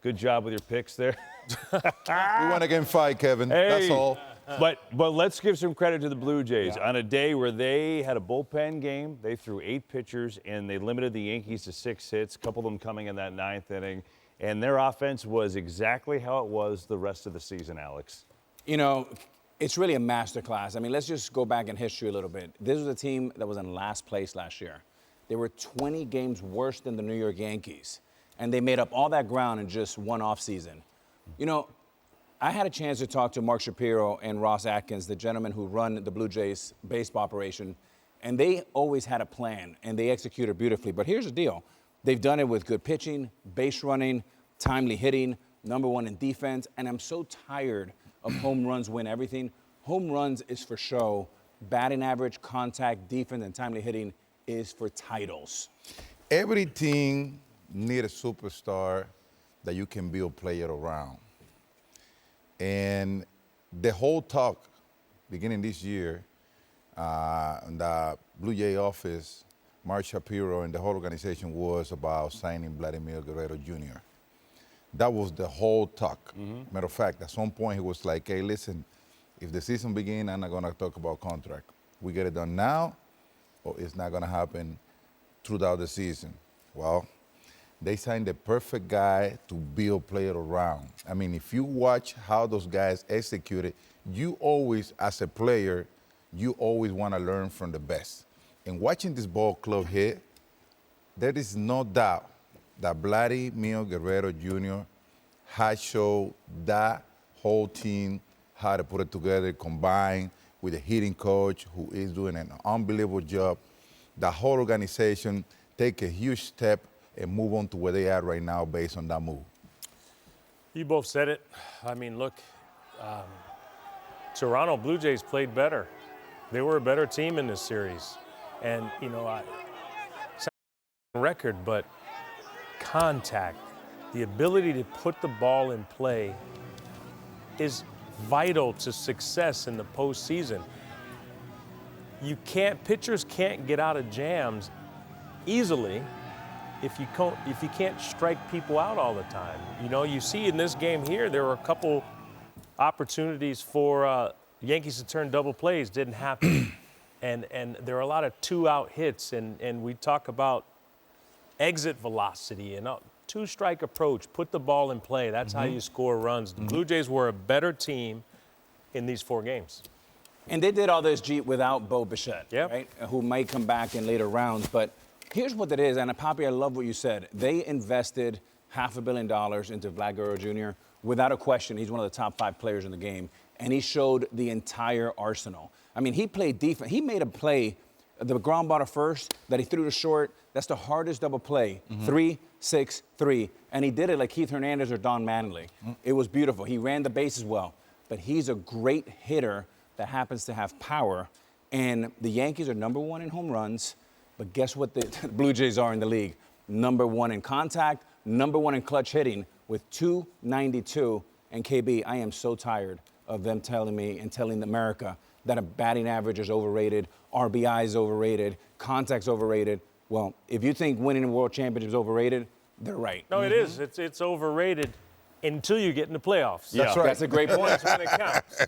Good job with your picks there. We want to get in fight, Kevin. Hey. That's all. But let's give some credit to the Blue Jays. Yeah. On a day where they had a bullpen game, they threw 8 pitchers, and they limited the Yankees to 6 hits, a couple of them coming in that 9th inning. And their offense was exactly how it was the rest of the season, Alex. You know, it's really a masterclass. I mean, let's just go back in history a little bit. This was a team that was in last place last year. They were 20 games worse than the New York Yankees, and they made up all that ground in just one offseason. You know, I had a chance to talk to Mark Shapiro and Ross Atkins, the gentlemen who run the Blue Jays baseball operation, and they always had a plan, and they executed beautifully. But here's the deal. They've done it with good pitching, base running, timely hitting, #1 in defense, and I'm so tired of home runs win everything. Home runs is for show. Batting average, contact, defense, and timely hitting is for titles. Every team needs a superstar that you can build a player around. And the whole talk beginning this year, in the Blue Jay office, Mark Shapiro and the whole organization was about signing Vladimir Guerrero Jr. That was the whole talk. Matter of fact, at some point he was like, hey, listen, if the season begins, I'm not going to talk about contract. We get it done now, or it's not going to happen throughout the season. Well, they signed the perfect guy to build player around. I mean, if you watch how those guys executed, you always, as a player, you always want to learn from the best. And watching this ball club hit, there is no doubt that Vladimir Guerrero Jr. has showed that whole team how to put it together, combined with a hitting coach who is doing an unbelievable job. The whole organization take a huge step and move on to where they are right now based on that move. You both said it. I mean, look, Toronto Blue Jays played better. They were a better team in this series. And, you know, it's not a record, but contact, the ability to put the ball in play is vital to success in the postseason. Pitchers can't get out of jams easily if you can't strike people out all the time. You know, you see in this game here, there were a couple opportunities for Yankees to turn double plays, didn't happen. And there are a lot of 2-out hits, and we talk about exit velocity and two-strike approach, put the ball in play. That's how you score runs. The Blue Jays were a better team in these 4 games. And they did all this, G, without Bo Bichette, right? Who might come back in later rounds. But here's what it is, and Papi, I love what you said. They invested $500 million into Vlad Guerrero Jr. Without a question, he's one of the top 5 players in the game, and he showed the entire arsenal. I mean, he played defense. He made a play, the ground ball to first, that he threw to short. That's the hardest double play, 3-6-3. And he did it like Keith Hernandez or Don Mattingly. It was beautiful. He ran the bases well. But he's a great hitter that happens to have power. And the Yankees are #1 in home runs. But guess what the Blue Jays are in the league? #1 in contact, #1 in clutch hitting with .292. And KB, I am so tired of them telling me and telling America that a batting average is overrated, RBI is overrated, contact's overrated. Well, if you think winning a world championship is overrated, they're right. No, it is. It's overrated until you get in the playoffs. That's right. That's a great point. That's when it counts.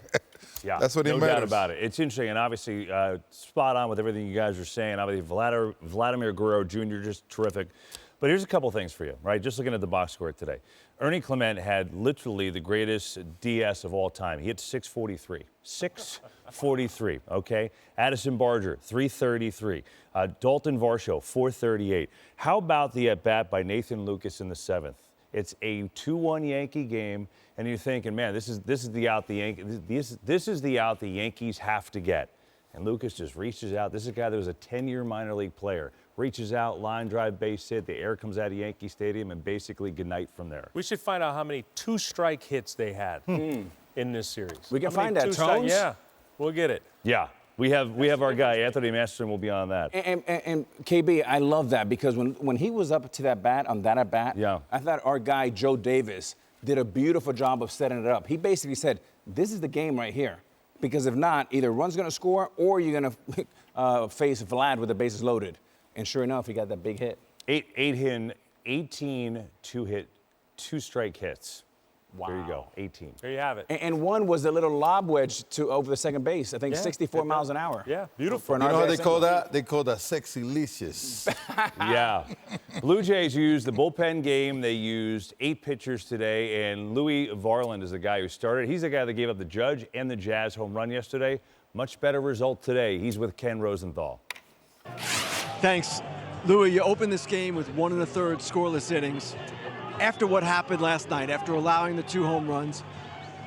Yeah, That's what it no matters. doubt about it. It's interesting, and obviously spot on with everything you guys are saying. Obviously, Vladimir Guerrero Jr., just terrific. But here's a couple things for you, right? Just looking at the box score today. Ernie Clement had literally the greatest DS of all time. He hit 643. 643, okay? Addison Barger, 333. Dalton Varsho, 438. How about the at-bat by Nathan Lucas in the 7th? It's a 2-1 Yankee game, and you're thinking, man, this is the out the Yankees have to get. And Lucas just reaches out. This is a guy that was a 10-year minor league player. Reaches out, line drive, base hit. The air comes out of Yankee Stadium, and basically good night from there. We should find out how many 2-strike hits they had in this series. We can How many find that, 2-strike? Tones? Yeah, we'll get it. Yeah, we have our guy, Anthony Masterson, will be on that. And KB, I love that because when he was up to that bat, on that at-bat, I thought our guy, Joe Davis, did a beautiful job of setting it up. He basically said, this is the game right here. Because if not, either run's going to score or you're going to face Vlad with the bases loaded. And sure enough, he got that big hit. 18 two-hit 2 strike hits. Wow. There you go, 18. There you have it. And one was a little lob wedge to over the second base. I think Yeah, 64 miles an hour. Yeah, beautiful. For an You know how RBI they call single. that? They call that sexy-licious. Yeah. Blue Jays used the bullpen game. They used 8 pitchers today, and Louis Varland is the guy who started. He's the guy that gave up the Judge and the Jazz home run yesterday. Much better result today. He's with Ken Rosenthal. Thanks. Louis, you opened this game with 1 1/3 scoreless innings. After what happened last night, after allowing the 2 home runs,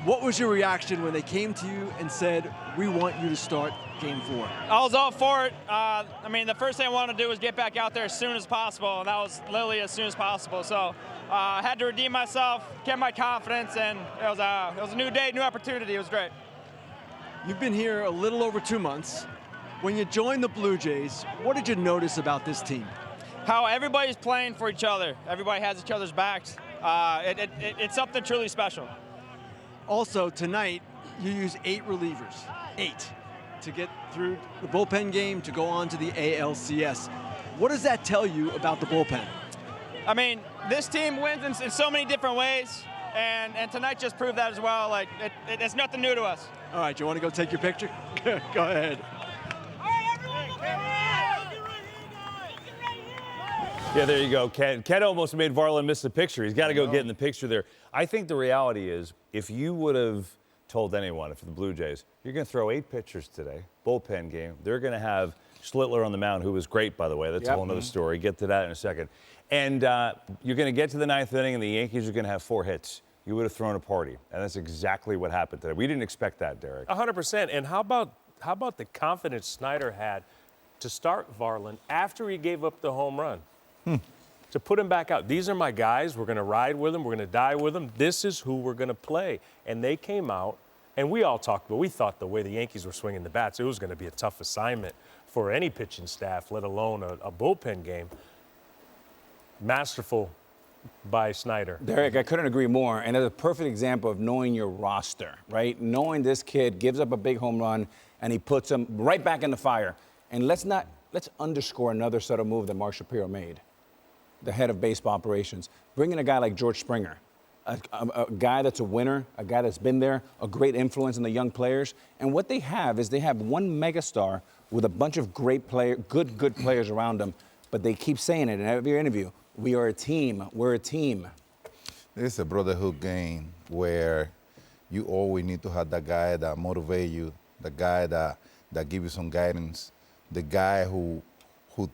what was your reaction when they came to you and said, we want you to start game 4? I was all for it. I mean, the first thing I wanted to do was get back out there as soon as possible, and that was literally as soon as possible. So I had to redeem myself, get my confidence, and it was a new day, new opportunity. It was great. You've been here a little over 2 months. When you joined the Blue Jays, what did you notice about this team? How everybody's playing for each other. Everybody has each other's backs. It's something truly special. Also, tonight, you use 8 relievers, 8, to get through the bullpen game to go on to the ALCS. What does that tell you about the bullpen? I mean, this team wins in so many different ways, and tonight just proved that as well. Like, it's nothing new to us. All right, you want to go take your picture? Go ahead. Yeah, there you go, Ken. Ken almost made Varland miss the picture. He's got to go get in the picture there. I think the reality is, if you would have told anyone, if the Blue Jays, you're going to throw 8 pitchers today, bullpen game, they're going to have Schlittler on the mound, who was great, by the way. That's a whole other story. Get to that in a second. And you're going to get to the 9th inning, and the Yankees are going to have 4 hits. You would have thrown a party, and that's exactly what happened today. We didn't expect that, Derek. 100%. And how about the confidence Snyder had to start Varland after he gave up the home run? To put him back out. These are my guys. We're going to ride with them. We're going to die with them. This is who we're going to play. And they came out, and we all talked, but we thought the way the Yankees were swinging the bats, it was going to be a tough assignment for any pitching staff, let alone a bullpen game. Masterful by Snyder. Derek, I couldn't agree more. And it's a perfect example of knowing your roster, right? Knowing this kid gives up a big home run, and he puts him right back in the fire. And let's underscore another subtle move that Mark Shapiro made, the head of baseball operations, bringing a guy like George Springer, a guy that's a winner, a guy that's been there, a great influence on the young players. And what they have is they have one megastar with a bunch of great players, good players around them, but they keep saying it in every interview. We are a team. We're a team. It's a brotherhood game where you always need to have that guy that motivate you, the guy that give you some guidance, the guy who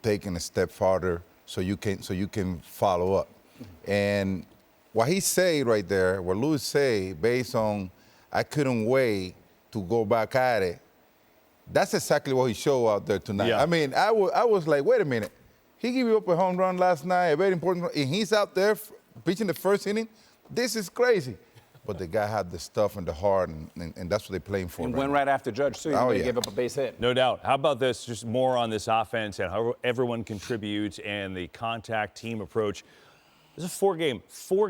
taking a step farther so you can follow up. And what he say right there, what Louis say, based on I couldn't wait to go back at it, that's exactly what he showed out there tonight. Yeah. I mean, I was like, wait a minute. He gave you up a home run last night, a very important run, and he's out there pitching the first inning. This is crazy. But the guy had the stuff and the heart, and that's what they're playing for. And right went now. right after Judge, too. He gave up a base hit. No doubt. How about this? Just more on this offense and how everyone contributes and the contact team approach. This is 4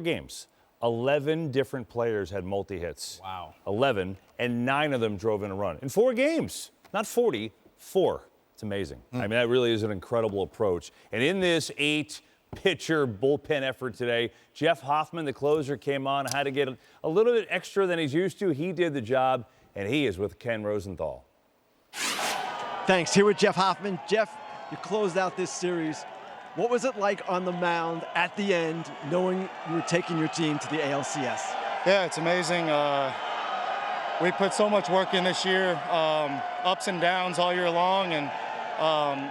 games. 11 different players had multi-hits. Wow. 11, and 9 of them drove in a run. In 4 games. Not 40, 4. It's amazing. I mean, that really is an incredible approach. And in this 8-pitcher bullpen effort today, Jeff Hoffman, the closer, came on, had to get a little bit extra than he's used to. He did the job, and he is with Ken Rosenthal. Thanks. Here with Jeff Hoffman. Jeff, you closed out this series. What was it like on the mound at the end, knowing you were taking your team to the ALCS? Yeah, it's amazing. We put so much work in this year, ups and downs all year long, and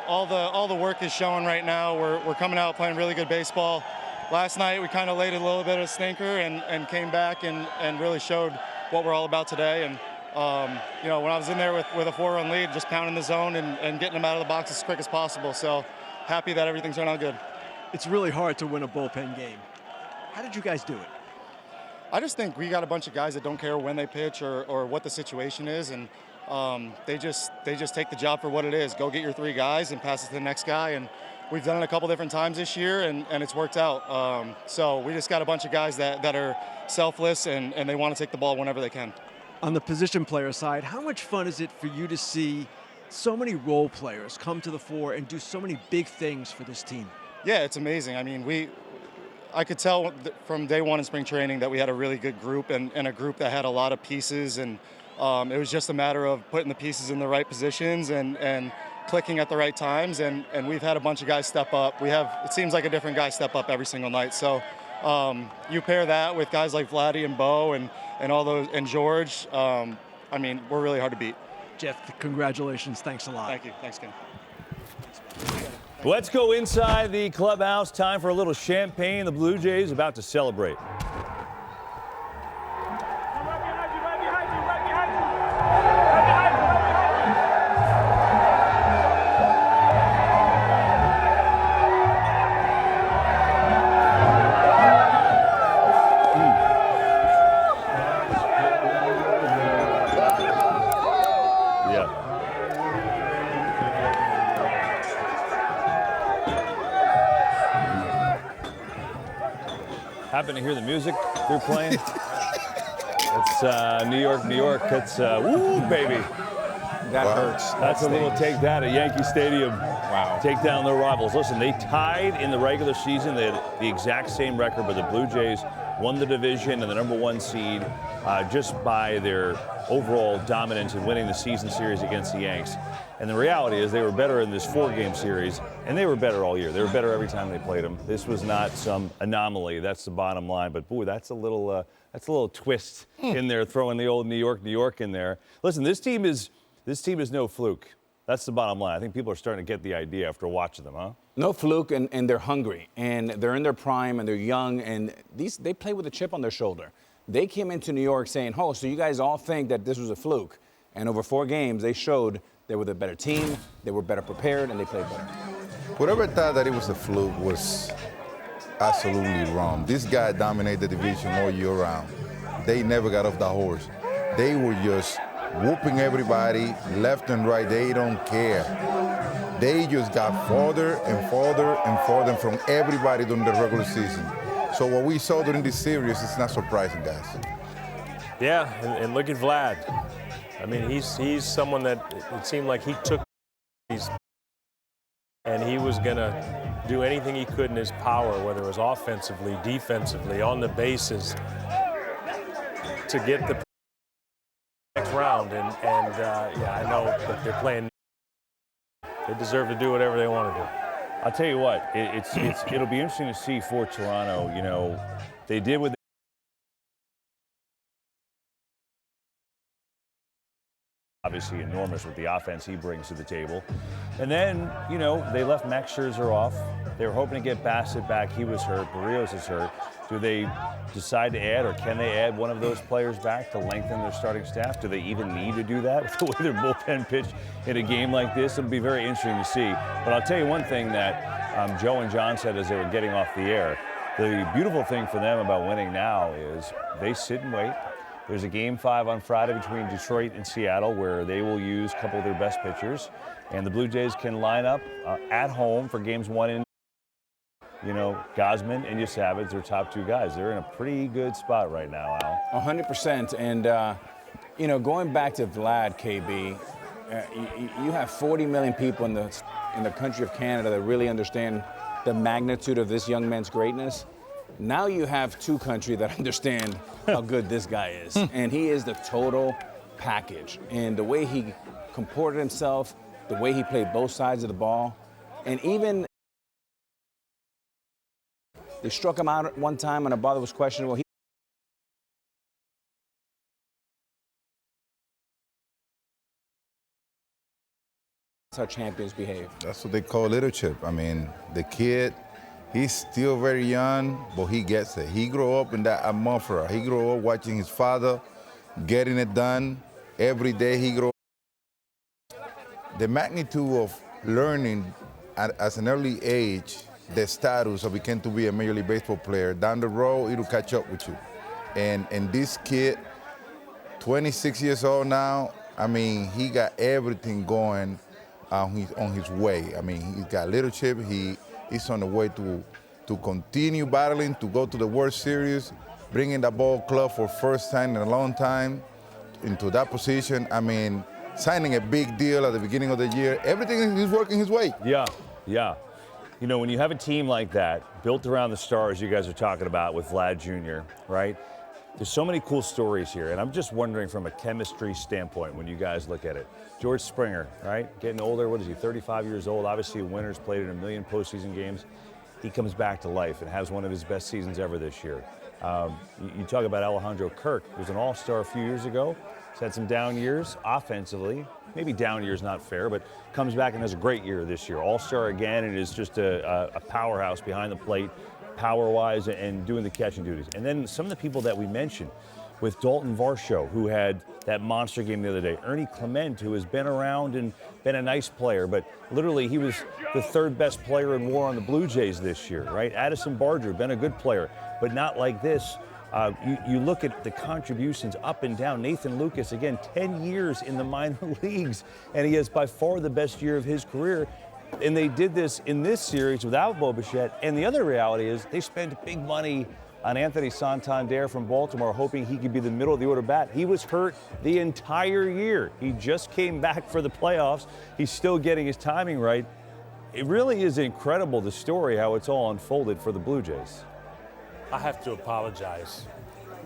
all the work is showing right now. We're coming out playing really good baseball. Last night we kind of laid a little bit of a stinker and came back and really showed what we're all about today. And you know, when I was in there with a 4-run lead, just pounding the zone and getting them out of the box as quick as possible. So happy that everything's turned out good. It's really hard to win a bullpen game. How did you guys do it? I just think we got a bunch of guys that don't care when they pitch or what the situation is, and they just take the job for what it is. Go get your 3 guys and pass it to the next guy. And we've done it a couple different times this year, and it's worked out. So we just got a bunch of guys that are selfless and they want to take the ball whenever they can. On the position player side, how much fun is it for you to see so many role players come to the fore and do so many big things for this team? Yeah, it's amazing. I mean, I could tell from day one in spring training that we had a really good group and a group that had a lot of pieces, and it was just a matter of putting the pieces in the right positions and clicking at the right times, and we've had a bunch of guys step up. It seems like a different guy step up every single night. So you pair that with guys like Vladdy and Bo and all those, and George, I mean, we're really hard to beat. Jeff, congratulations. Thanks a lot. Thank you. Thanks, Ken. Let's go inside the clubhouse. Time for a little champagne. The Blue Jays about to celebrate. Happen to hear the music they're playing? It's New York, New York. It's woo, baby. That hurts. That's a little take that at Yankee Stadium. Wow. Take down their rivals. Listen, they tied in the regular season. They had the exact same record, but the Blue Jays won the division and the #1 seed just by their overall dominance in winning the season series against the Yanks. And the reality is they were better in this 4-game series, and they were better all year. They were better every time they played them. This was not some anomaly. That's the bottom line. But boy, that's a little twist in there, throwing the old New York, New York in there. Listen, this team is no fluke. That's the bottom line. I think people are starting to get the idea after watching them, huh? No fluke, and they're hungry, and they're in their prime, and they're young, and they play with a chip on their shoulder. They came into New York saying, "Oh, so you guys all think that this was a fluke?" And over 4 games, they showed they were the better team, they were better prepared, and they played better. Whoever thought that it was a fluke was absolutely wrong. This guy dominated the division all year round. They never got off the horse. They were just whooping everybody left and right. They don't care. They just got farther and farther and farther from everybody during the regular season. So what we saw during this series is not surprising, guys. Yeah, and look at Vlad. I mean, he's someone that it seemed like he took these, and he was going to do anything he could in his power, whether it was offensively, defensively, on the bases, to get the next round. And yeah, I know that they're playing. They deserve to do whatever they want to do. I'll tell you what, it'll be interesting to see for Toronto. You know, they did what obviously enormous with the offense he brings to the table. And then, you know, they left Max Scherzer off. They were hoping to get Bassett back. He was hurt. Barrios is hurt. Do they decide to add, or can they add one of those players back to lengthen their starting staff? Do they even need to do that with the way their bullpen pitched in a game like this? It'll be very interesting to see. But I'll tell you one thing that Joe and John said as they were getting off the air. The beautiful thing for them about winning now is they sit and wait. There's a Game 5 on Friday between Detroit and Seattle where they will use a couple of their best pitchers. And the Blue Jays can line up at home for Games 1 and, you know, Gausman and Yasavage, their top 2 guys. They're in a pretty good spot right now, Al. 100%. And, you know, going back to Vlad, KB, you have 40 million people in the country of Canada that really understand the magnitude of this young man's greatness. Now you have 2 countries that understand how good this guy is. And he is the total package. And the way he comported himself, the way he played both sides of the ball, and even they struck him out at one time and a ball that was questionable. That's how champions behave. That's what they call leadership. I mean, the kid, he's still very young, but he gets it. He grew up in that atmosphere. He grew up watching his father getting it done. Every day he grew up. The magnitude of learning at an early age the status of becoming to be a Major League Baseball player, down the road, it'll catch up with you. And this kid, 26 years old now, I mean, he got everything going on his way. I mean, he's got leadership. He's on the way to continue battling, to go to the World Series, bringing the ball club for first time in a long time into that position. I mean, signing a big deal at the beginning of the year. Everything is working his way. Yeah, yeah. You know, when you have a team like that, built around the stars you guys are talking about with Vlad Jr., right? There's so many cool stories here, and I'm just wondering from a chemistry standpoint when you guys look at it. George Springer, right? Getting older, what is he, 35 years old? Obviously a winner's played in 1 million postseason games. He comes back to life and has one of his best seasons ever this year. You talk about Alejandro Kirk, who was an all-star a few years ago. He's had some down years offensively. Maybe down years not fair, but comes back and has a great year this year. All-star again, and is just a powerhouse behind the plate, power-wise, and doing the catching duties. And then some of the people that we mentioned, with Dalton Varsho, who had that monster game the other day. Ernie Clement, who has been around and been a nice player, but literally he was the 3rd best player in WAR on the Blue Jays this year, right? Addison Barger, been a good player, but not like this. You look at the contributions up and down. Nathan Lucas, again, 10 years in the minor leagues, and he has by far the best year of his career. And they did this in this series without Bo Bichette. And the other reality is they spent big money on Anthony Santander from Baltimore, hoping he could be the middle of the order bat. He was hurt the entire year. He just came back for the playoffs. He's still getting his timing right. It really is incredible, the story, how it's all unfolded for the Blue Jays. I have to apologize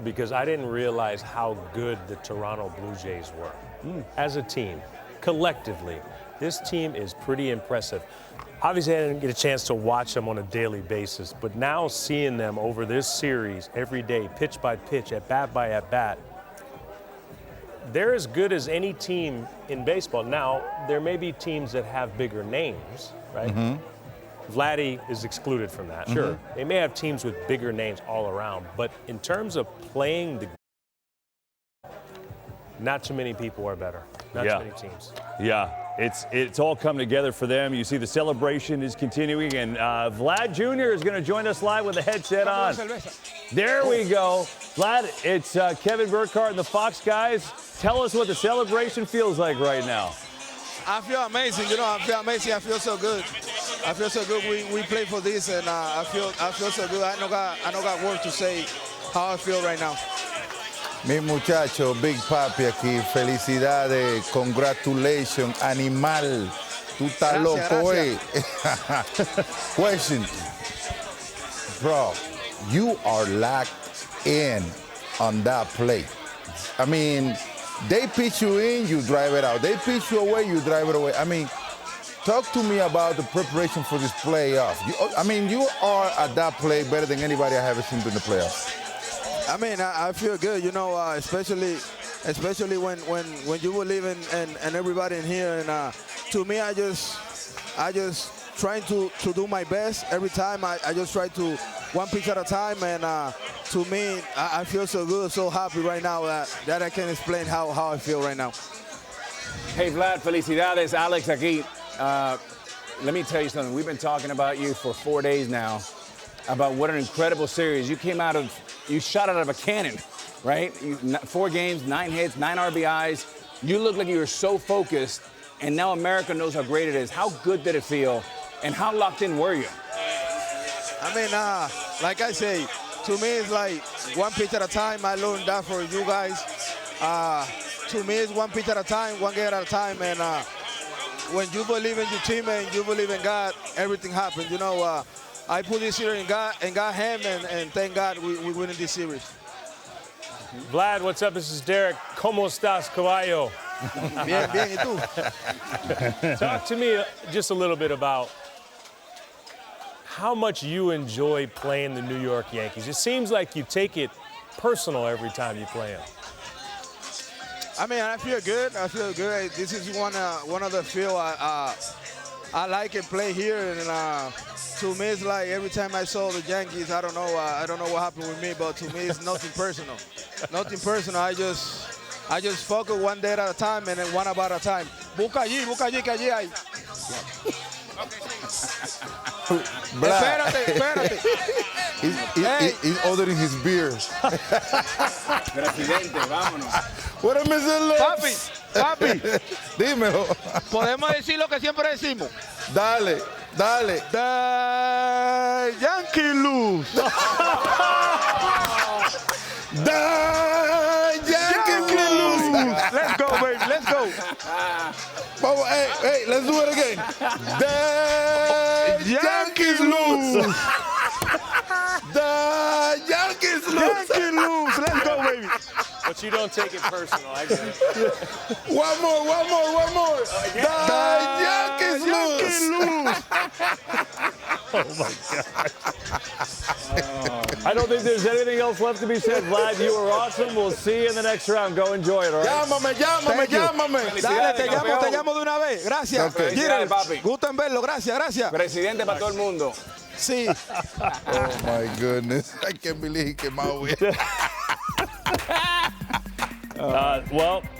because I didn't realize how good the Toronto Blue Jays were. As a team, collectively, this team is pretty impressive. Obviously, I didn't get a chance to watch them on a daily basis, but now seeing them over this series every day, pitch by pitch, at bat by at bat, they're as good as any team in baseball. Now, there may be teams that have bigger names, right? Vladdy is excluded from that. Sure. They may have teams with bigger names all around, but in terms of playing the not too many people are better. Not too many teams. Yeah, it's all come together for them. You see the celebration is continuing, and Vlad Jr. is going to join us live with a headset on. There we go. Vlad, it's Kevin Burkhardt and the Fox guys. Tell us what the celebration feels like right now. I feel amazing. You know, I feel amazing. I feel so good. I feel so good. We play for this, and I feel so good. I don't got words to say how I feel right now. Mi muchacho, Big Papi aquí. Felicidades, congratulations, animal. Tú estás loco, eh? Question. Bro, you are locked in on that plate. I mean, they pitch you in, you drive it out. They pitch you away, you drive it away. I mean, talk to me about the preparation for this playoff. You are at that plate better than anybody I have seen in the playoffs. I mean, I feel good, you know, especially when you believe in and everybody in here. And to me, I just trying to do my best every time. I just try to one pitch at a time. And to me, I feel so good, so happy right now that I can explain how I feel right now. Hey, Vlad, felicidades. Alex aquí. Let me tell you something. We've been talking about you for 4 days now, about what an incredible series. You shot out of a cannon, right? 4 games, 9 hits, 9 RBIs. You look like you were so focused, and now America knows how great it is. How good did it feel, and how locked in were you? I mean, like I say, to me it's like one pitch at a time. I learned that for you guys. To me it's one pitch at a time, one game at a time. And when you believe in your team and you believe in God, everything happens. You know, I put this here in God's hand, and thank God we win in this series. Vlad, what's up? This is Derek. ¿Cómo estás, caballo? Bien, ¿y tú? Talk to me just a little bit about how much you enjoy playing the New York Yankees. It seems like you take it personal every time you play them. I mean, I feel good. I feel good. This is one of the field I like and play here, and to me it's like every time I saw the Yankees, I don't know what happened with me, but to me it's nothing personal. Nothing personal. I just focus one day at a time and then one about a time. Busca allí, que allí hay. Espérate. He's ordering his beer. Presidente, vámonos. What a missing lips. Papi. Dímelo. Podemos decir lo que siempre decimos. Dale. The Yankee lose. The Yankees lose. Let's go, baby. Let's go. Hey, let's do it again. The Yankees lose. The Yankees lose. Yankees lose. Let's go, baby. But you don't take it personal. I get it. One more. The Yankees lose. Oh my God. I don't think there's anything else left to be said. Vlad, you were awesome. We'll see you in the next round. Go enjoy it, all right? Llámame. Dale, te llamo de una vez. Gracias. Okay. Giral, Papi. gusto en verlo. Gracias. Presidente para todo el mundo. Sí. Oh my goodness. I can't believe he came out with.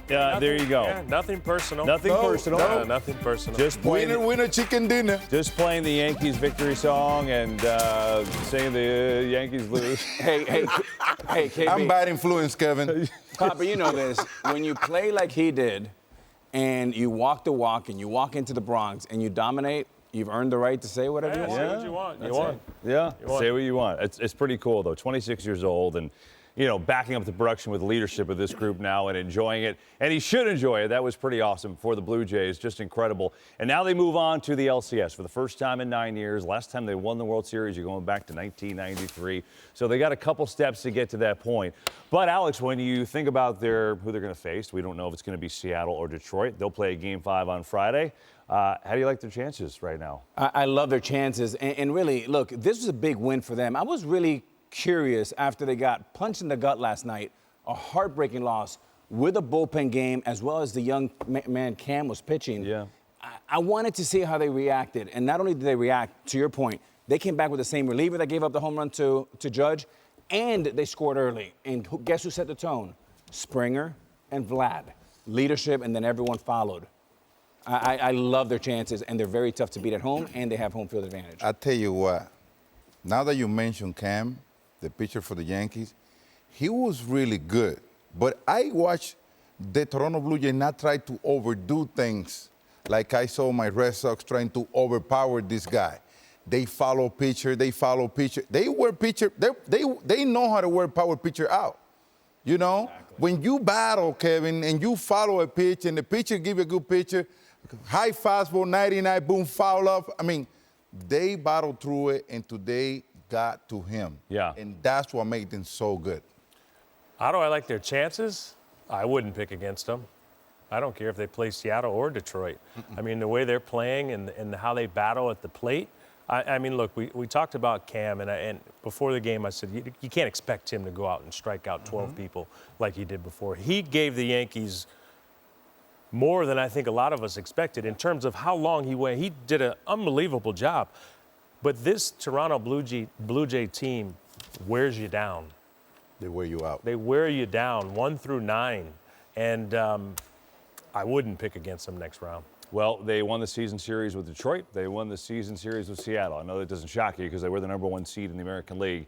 There you go. Yeah, nothing personal. Nothing personal. No, nothing personal. Just playing, Winner, chicken dinner. just playing the Yankees victory song and saying the Yankees lose. Hey, KB. I'm bad influence, Kevin. Papa, you know this. When you play like he did, and you walk the walk, and you walk into the Bronx, and you dominate, you've earned the right to say whatever you Yeah, want. say what you want. You That's won. it. Yeah, won. say what you want. It's pretty cool, though. 26 years old and, you know, backing up the production with leadership of this group now and enjoying it. And he should enjoy it. That was pretty awesome for the Blue Jays. Just incredible. And now they move on to the LCS for the first time in 9 years. Last time they won the World Series, you're going back to 1993. So they got a couple steps to get to that point. But, Alex, when you think about who they're going to face, we don't know if it's going to be Seattle or Detroit. They'll play Game 5 on Friday. How do you like their chances right now? I love their chances. And really, look, this was a big win for them. I was really curious after they got punched in the gut last night, a heartbreaking loss with a bullpen game, as well as the young man Cam was pitching. Yeah. I wanted to see how they reacted. And not only did they react, to your point, they came back with the same reliever that gave up the home run to Judge, and they scored early. And guess who set the tone? Springer and Vlad. Leadership, and then everyone followed. I love their chances, and they're very tough to beat at home, and they have home field advantage. I tell you what, now that you mentioned Cam, the pitcher for the Yankees, he was really good. But I watched the Toronto Blue Jays not try to overdo things like I saw my Red Sox trying to overpower this guy. They follow pitcher. They wear pitcher. They know how to wear power pitcher out. You know, exactly. When you battle, Kevin, and you follow a pitch, and the pitcher give you a good pitcher, high fastball, 99, boom, foul up. I mean, they battled through it, and today got to him. Yeah. And that's what made them so good. How do I like their chances? I wouldn't pick against them. I don't care if they play Seattle or Detroit. I mean, the way they're playing and how they battle at the plate. I mean, look, we talked about Cam, and before the game I said, you can't expect him to go out and strike out 12 people like he did before. He gave the Yankees more than I think a lot of us expected in terms of how long he went. He did an unbelievable job. But this Toronto Blue Jay team wears you down. They wear you out. They wear you down 1 through 9. And I wouldn't pick against them next round. Well, they won the season series with Detroit. They won the season series with Seattle. I know that doesn't shock you because they were the #1 seed in the American League.